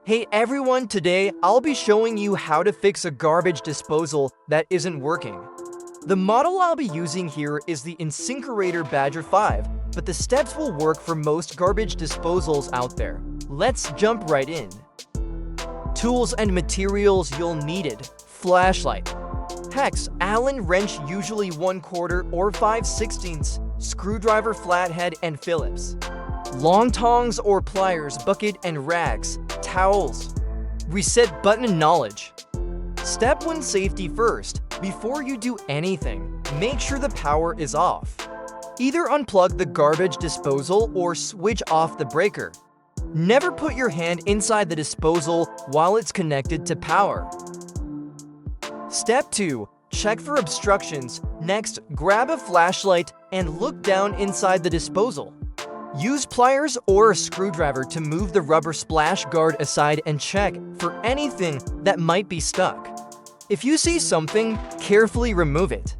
Hey everyone, today I'll be showing you how to fix a garbage disposal that isn't working. The model I'll be using here is the InSinkErator Badger 5, but the steps will work for most garbage disposals out there. Let's jump right in. Tools and materials you'll need: flashlight, hex, Allen wrench usually 1/4 or 5/16, screwdriver flathead and Phillips, long tongs or pliers, bucket and rags, towels. Reset button knowledge. Step 1: safety first. Before you do anything, make sure the power is off. Either unplug the garbage disposal or switch off the breaker. Never put your hand inside the disposal while it's connected to power. Step 2: check for obstructions. Next, grab a flashlight and look down inside the disposal. Use pliers or a screwdriver to move the rubber splash guard aside and check for anything that might be stuck. If you see something, carefully remove it.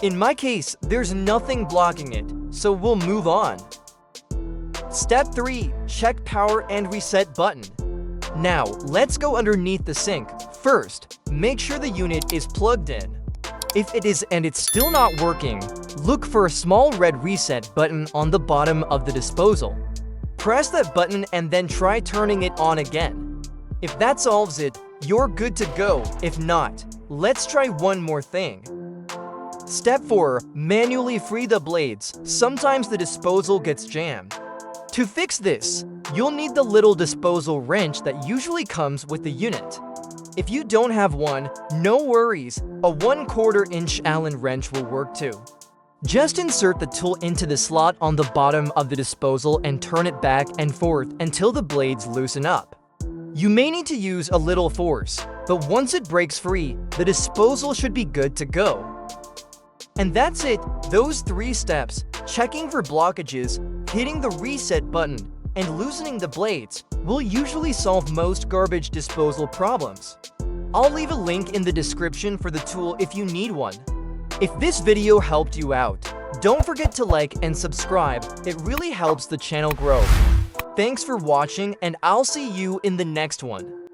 In my case, there's nothing blocking it, so we'll move on. Step 3: check power and reset button. Now, let's go underneath the sink. First, make sure the unit is plugged in. If it is and it's still not working, look for a small red reset button on the bottom of the disposal. Press that button and then try turning it on again. If that solves it, you're good to go. If not, let's try one more thing. Step 4: manually free the blades. Sometimes the disposal gets jammed. To fix this, you'll need the little disposal wrench that usually comes with the unit. If you don't have one, no worries, a 1/4 inch Allen wrench will work too. Just insert the tool into the slot on the bottom of the disposal and turn it back and forth until the blades loosen up. You may need to use a little force, but once it breaks free, the disposal should be good to go. And that's it. Those 3 steps: checking for blockages, hitting the reset button, and loosening the blades, will usually solve most garbage disposal problems. I'll leave a link in the description for the tool if you need one. If this video helped you out, don't forget to like and subscribe. It really helps the channel grow. Thanks for watching, and I'll see you in the next one.